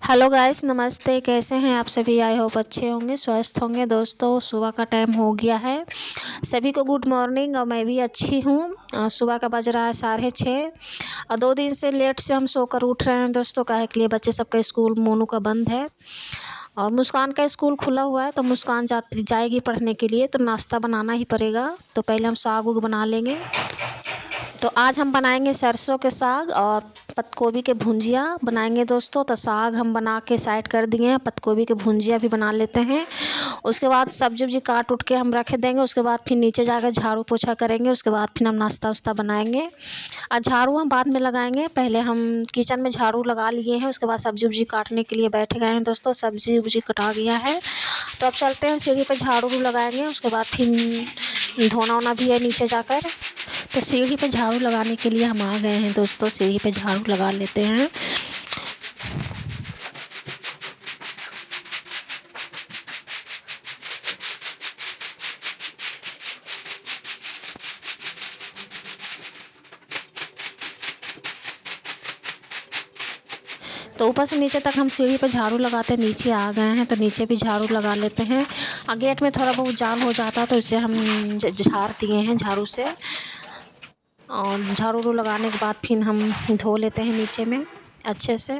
Hello guys, नमस्ते। कैसे हैं आप सभी? आई होप अच्छे होंगे, स्वस्थ होंगे। दोस्तों, सुबह का टाइम हो गया है। सभी को गुड मॉर्निंग। और मैं भी अच्छी हूँ। सुबह का बज रहा है 6:30 और 2 दिन से लेट से हम सोकर उठ रहे हैं दोस्तों। काहे के लिए? बच्चे सबका स्कूल मोनू का बंद है और मुस्कान का स्कूल खुला हुआ है, तो मुस्कान जाएगी पढ़ने के लिए, तो नाश्ता बनाना ही पड़ेगा। तो पहले हम साग उग बना लेंगे। तो आज हम बनाएंगे सरसों के साग और पत्ता गोभी के भुंजिया बनाएंगे दोस्तों। तो साग हम बना के साइड कर दिए हैं, पत्ता गोभी के भुंजिया भी बना लेते हैं। उसके बाद सब्जी उब्जी काट उठ के हम रख देंगे। उसके बाद फिर नीचे जाकर झाड़ू पोछा करेंगे। उसके बाद फिर हम नाश्ता वास्ता बनाएंगे और झाड़ू हम बाद में लगाएंगे। पहले हम किचन में झाड़ू लगा लिए हैं, उसके बाद सब्जी उब्जी काटने के लिए बैठ गए हैं दोस्तों। सब्जी उब्जी कटा गया है, तो अब चलते हैं सीढ़ी पे झाड़ू लगाएंगे। उसके बाद फिर धोना वोना भी है नीचे जाकर। तो सीढ़ी पे झाड़ू लगाने के लिए हम आ गए हैं दोस्तों। सीढ़ी पे झाड़ू लगा लेते हैं। तो ऊपर से नीचे तक हम सीढ़ी पे झाड़ू लगाते नीचे आ गए हैं, तो नीचे भी झाड़ू लगा लेते हैं। और गेट में थोड़ा बहुत जाम हो जाता है, तो इसे हम झाड़ दिए हैं झाड़ू से। और झाड़ू लगाने के बाद फिर हम धो लेते हैं नीचे में अच्छे से।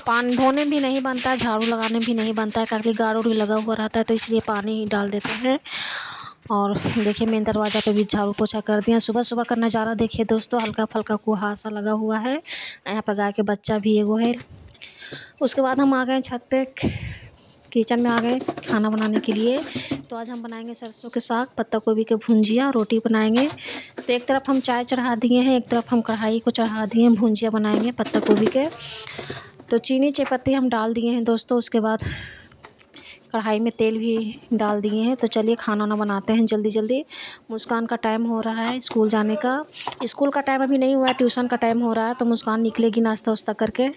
पानी धोने भी नहीं बनता है, झाड़ू लगाने भी नहीं बनता है, क्योंकि गाड़ उड़ लगा हुआ रहता है, तो इसलिए पानी डाल देते हैं। और देखिए, मेन दरवाज़ा पे भी झाड़ू पोछा कर दिया। सुबह सुबह का नज़ारा देखिए दोस्तों, हल्का फल्का कुहासा लगा हुआ है। यहाँ पर गाय के बच्चा भी एगो है। उसके बाद हम आ गए छत पे, किचन में आ गए खाना बनाने के लिए। तो आज हम बनाएंगे सरसों के साग, पत्ता गोभी के भुंजिया, रोटी बनाएंगे। तो एक तरफ हम चाय चढ़ा दिए हैं, एक तरफ हम कढ़ाई को चढ़ा दिए हैं, भुंजिया बनाएंगे पत्ता गोभी के। तो चीनी चायपत्ती हम डाल दिए हैं दोस्तों। उसके बाद कढ़ाई में तेल भी डाल दिए हैं। तो चलिए खाना ना बनाते हैं जल्दी जल्दी। मुस्कान का टाइम हो रहा है स्कूल जाने का। स्कूल का टाइम अभी नहीं हुआ है, ट्यूशन का टाइम हो रहा है। तो मुस्कान निकलेगी नाश्ता वास्ता करके।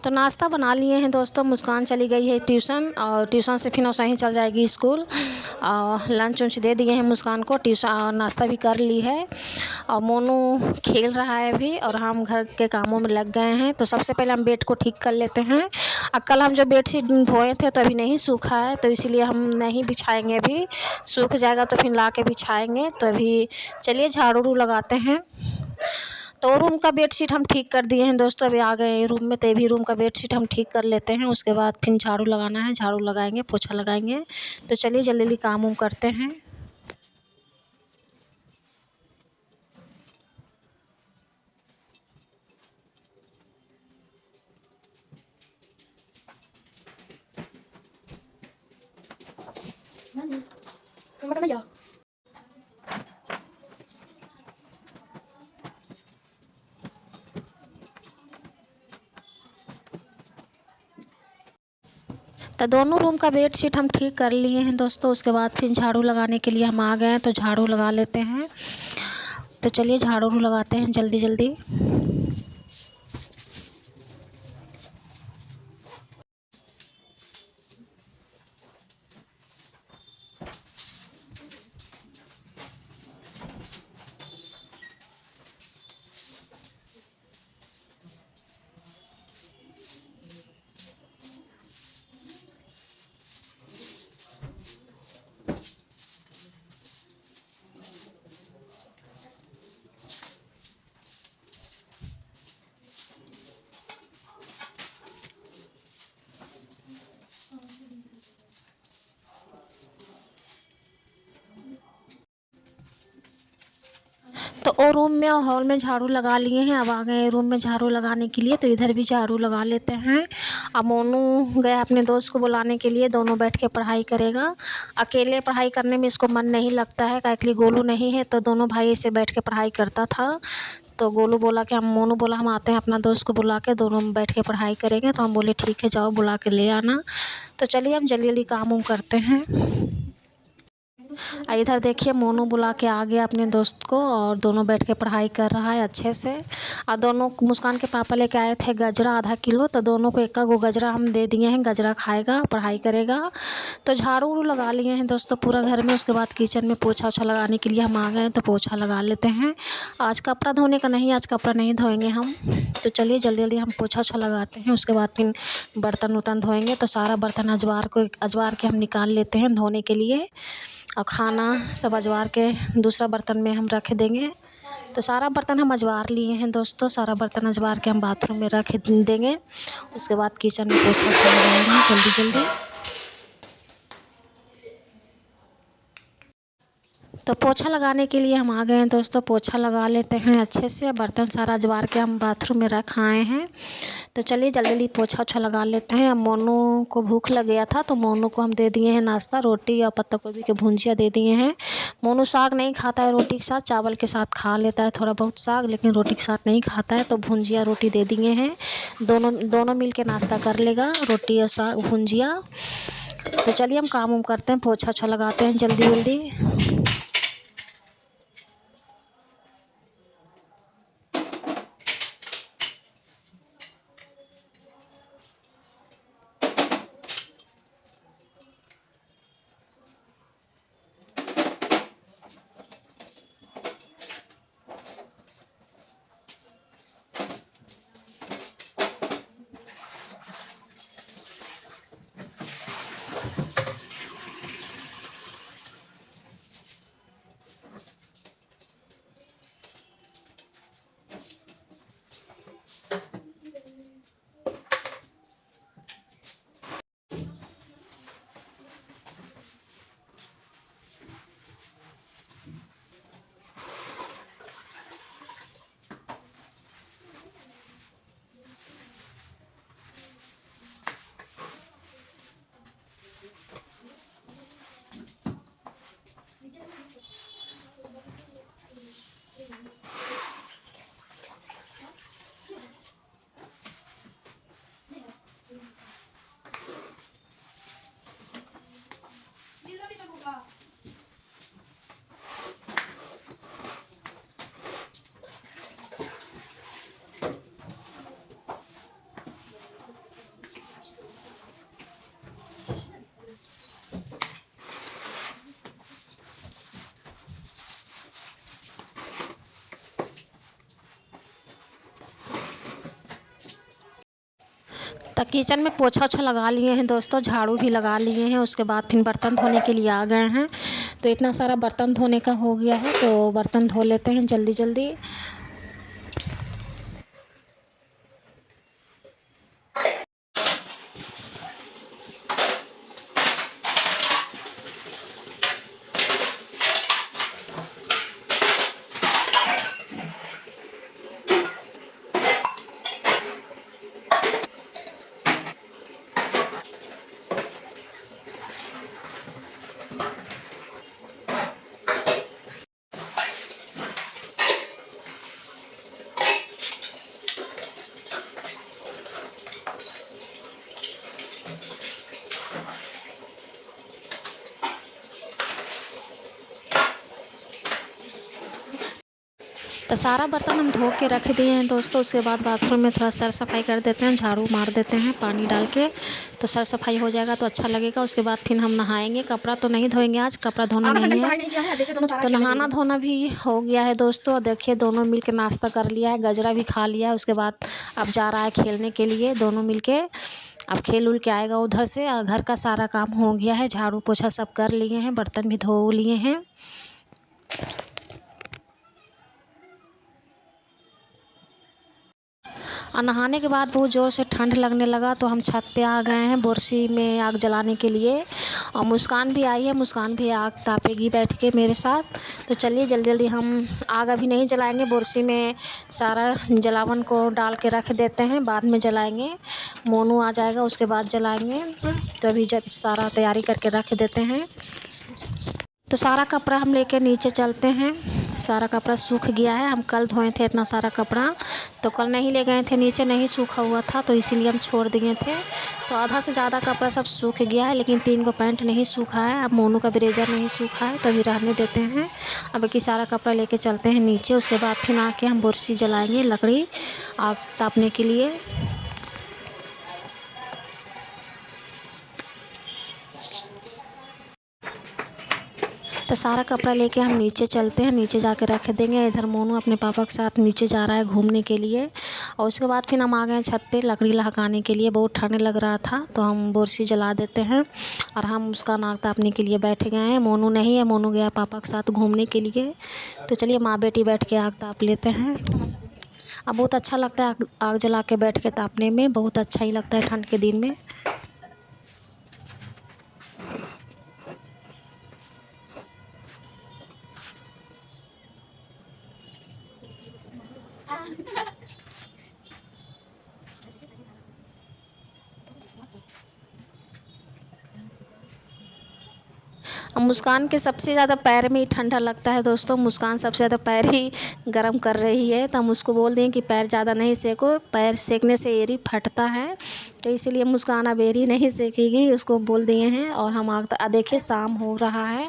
तो नाश्ता बना लिए हैं दोस्तों। मुस्कान चली गई है ट्यूशन, और ट्यूशन से फिर वैसे ही चल जाएगी स्कूल। लंच उंच दे दिए हैं मुस्कान को, ट्यूशन नाश्ता भी कर ली है। और मोनू खेल रहा है अभी, और हम घर के कामों में लग गए हैं। तो सबसे पहले हम बेड को ठीक कर लेते हैं। और कल हम जो बेडशीट धोए थे तो अभी नहीं सूखा है, तो इसीलिए हम नहीं बिछाएंगे। अभी सूख जाएगा तो फिर ला के बिछाएंगे। तो अभी चलिए झाड़ू लगाते हैं। तो रूम का बेडशीट हम ठीक कर दिए हैं दोस्तों। अभी आ गए हैं रूम में, तो भी रूम का बेडशीट हम ठीक कर लेते हैं। उसके बाद फिर झाड़ू लगाना है, झाड़ू लगाएंगे, पोछा लगाएंगे। तो चलिए जल्दी जल्दी काम उम करते हैं। तो दोनों रूम का बेडशीट हम ठीक कर लिए हैं दोस्तों। उसके बाद फिर झाड़ू लगाने के लिए हम आ गए हैं, तो झाड़ू लगा लेते हैं। तो चलिए झाड़ू लगाते हैं जल्दी जल्दी। तो और रूम में और हॉल में झाड़ू लगा लिए हैं। अब आ गए रूम में झाड़ू लगाने के लिए, तो इधर भी झाड़ू लगा लेते हैं। अब मोनू गया अपने दोस्त को बुलाने के लिए, दोनों बैठ के पढ़ाई करेगा। अकेले पढ़ाई करने में इसको मन नहीं लगता है, काहे गोलू नहीं है, तो दोनों भाई से बैठ के पढ़ाई करता था। तो गोलू बोला कि हम मोनू बोला हम आते हैं अपना दोस्त को बुला के, दोनों बैठ के पढ़ाई करेंगे। तो हम बोले ठीक है जाओ बुला के ले आना। तो चलिए हम जल्दी जल्दी काम उम करते हैं। इधर देखिए मोनू बुला के आ गया अपने दोस्त को, और दोनों बैठ के पढ़ाई कर रहा है अच्छे से। और दोनों मुस्कान के पापा लेके आए थे गजरा आधा किलो, तो दोनों को एक गो गजरा हम दे दिए हैं। गजरा खाएगा, पढ़ाई करेगा। तो झाड़ू उड़ू लगा लिए हैं दोस्तों पूरा घर में। उसके बाद किचन में पोछा ओछा लगाने के लिए हम आ गए हैं, तो पोछा लगा लेते हैं। आज कपड़ा धोने का नहीं, आज कपड़ा नहीं धोएंगे हम। तो चलिए जल्दी जल्दी हम पोछा ओछा लगाते हैं। उसके बाद फिर बर्तन उर्तन धोएंगे। तो सारा बर्तन अजवार के हम निकाल लेते हैं धोने के लिए, और खाना सब अजवार के दूसरा बर्तन में हम रख देंगे। तो सारा बर्तन हम अजवार लिए हैं दोस्तों, सारा बर्तन अजवार के हम बाथरूम में रख देंगे। उसके बाद किचन में पोछा ओछा लगाएंगे जल्दी जल्दी। तो पोछा लगाने के लिए हम आ गए हैं दोस्तों, पोछा लगा लेते हैं अच्छे से। बर्तन सारा अजवार के हम बाथरूम में रख आए हैं। तो चलिए जल्दी जल्दी पोछा ओछा लगा लेते हैं। अब मोनू को भूख लग गया था, तो मोनू को हम दे दिए हैं नाश्ता, रोटी और पत्ता गोभी के भुंजिया दे दिए हैं। मोनू साग नहीं खाता है रोटी के साथ, चावल के साथ खा लेता है थोड़ा बहुत साग, लेकिन रोटी के साथ नहीं खाता है। तो भुंजिया रोटी दे दिए हैं, दोनों मिल के नाश्ता कर लेगा, रोटी और साग भुंजिया। तो चलिए हम काम उम करते हैं, पोछा ओछा लगाते हैं जल्दी जल्दी। तो किचन में पोछा ओछा लगा लिए हैं दोस्तों, झाड़ू भी लगा लिए हैं। उसके बाद फिर बर्तन धोने के लिए आ गए हैं। तो इतना सारा बर्तन धोने का हो गया है, तो बर्तन धो लेते हैं जल्दी जल्दी। तो सारा बर्तन हम धो के रख दिए हैं दोस्तों। उसके बाद बाथरूम में थोड़ा सर सफाई कर देते हैं, झाड़ू मार देते हैं पानी डाल के, तो सर सफाई हो जाएगा तो अच्छा लगेगा। उसके बाद फिर हम नहाएंगे। कपड़ा तो नहीं धोएंगे आज, कपड़ा धोना नहीं है। तो नहाना धोना भी हो गया है दोस्तों। देखिए दोनों मिल के नाश्ता कर लिया है, गजरा भी खा लिया है। उसके बाद अब जा रहा है खेलने के लिए, दोनों मिल के अब खेल उल के आएगा उधर से। घर का सारा काम हो गया है, झाड़ू पोछा सब कर लिए हैं, बर्तन भी धो लिए हैं। और नहाने के बाद बहुत ज़ोर से ठंड लगने लगा तो हम छत पे आ गए हैं बोरसी में आग जलाने के लिए। और मुस्कान भी आई है, मुस्कान भी आग तापेगी बैठ के मेरे साथ। तो चलिए जल्दी जल्दी हम आग अभी नहीं जलाएंगे, बोरसी में सारा जलावन को डाल के रख देते हैं, बाद में जलाएंगे। मोनू आ जाएगा उसके बाद जलाएंगे। तो अभी जब सारा तैयारी करके रख देते हैं। तो सारा कपड़ा हम लेके नीचे चलते हैं। सारा कपड़ा सूख गया है, हम कल धोए थे इतना सारा कपड़ा, तो कल नहीं ले गए थे, नीचे नहीं सूखा हुआ था तो इसीलिए हम छोड़ दिए थे। तो आधा से ज़्यादा कपड़ा सब सूख गया है, लेकिन 3 को पैंट नहीं सूखा है। अब मोनू का ब्लेजर नहीं सूखा है तो अभी रहने देते हैं। अब बाकी सारा कपड़ा लेके चलते हैं नीचे। उसके बाद फिर आके हम बोरसी जलाएँगे लकड़ी आग तापने के लिए। तो सारा कपड़ा लेके हम नीचे चलते हैं, नीचे जाके रख देंगे। इधर मोनू अपने पापा के साथ नीचे जा रहा है घूमने के लिए। और उसके बाद फिर हम आ गए छत पे लकड़ी लहकाने के लिए। बहुत ठंड लग रहा था तो हम बोरसी जला देते हैं और हम उसका नाक तापने के लिए बैठ गए हैं। मोनू नहीं है, मोनू गया पापा के साथ घूमने के लिए। तो चलिए माँ बेटी बैठ के आग ताप लेते हैं। अब बहुत अच्छा लगता है आग जला के बैठ के तापने में, बहुत अच्छा ही लगता है ठंड के दिन में। अब मुस्कान के सबसे ज़्यादा पैर में ही ठंडा लगता है दोस्तों। मुस्कान सबसे ज़्यादा पैर ही गर्म कर रही है, तो हम उसको बोल दें कि पैर ज़्यादा नहीं सेको, पैर सेकने से एरी फटता है। तो इसीलिए मुस्कान अब एरी नहीं सेकेगी, उसको बोल दिए हैं। और हम आग देखिए शाम हो रहा है,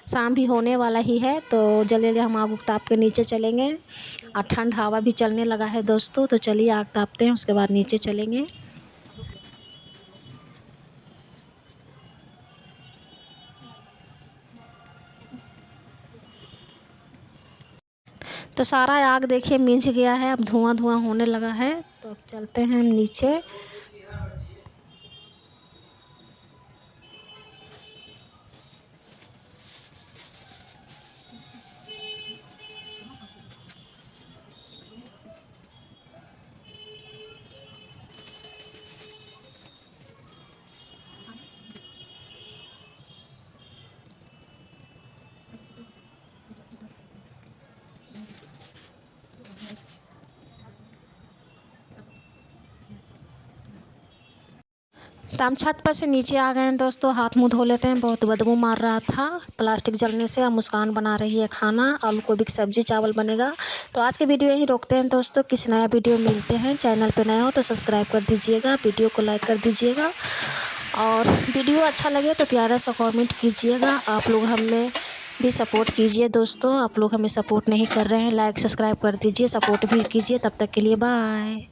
शाम भी होने वाला ही है। तो जल्दी जल्दी हम आग ताप के नीचे चलेंगे। और ठंड हवा भी चलने लगा है दोस्तों। तो चलिए आग तापते हैं, उसके बाद नीचे चलेंगे। तो सारा आग देखिए मिंच गया है, अब धुआं धुआं होने लगा है। तो अब चलते हैं हम नीचे। तो हम छत पर से नीचे आ गए हैं दोस्तों, हाथ मुंह धो लेते हैं, बहुत बदबू मार रहा था प्लास्टिक जलने से। अब मुस्कान बना रही है खाना, आलू गोभी की सब्ज़ी चावल बनेगा। तो आज के वीडियो यहीं रोकते हैं दोस्तों, किसी नया वीडियो मिलते हैं। चैनल पे नए हो तो सब्सक्राइब कर दीजिएगा, वीडियो को लाइक कर दीजिएगा। और वीडियो अच्छा लगे तो प्यारा सा कॉमेंट कीजिएगा। आप लोग हमें भी सपोर्ट कीजिए दोस्तों, आप लोग हमें सपोर्ट नहीं कर रहे हैं, लाइक सब्सक्राइब कर दीजिए, सपोर्ट भी कीजिए। तब तक के लिए बाय।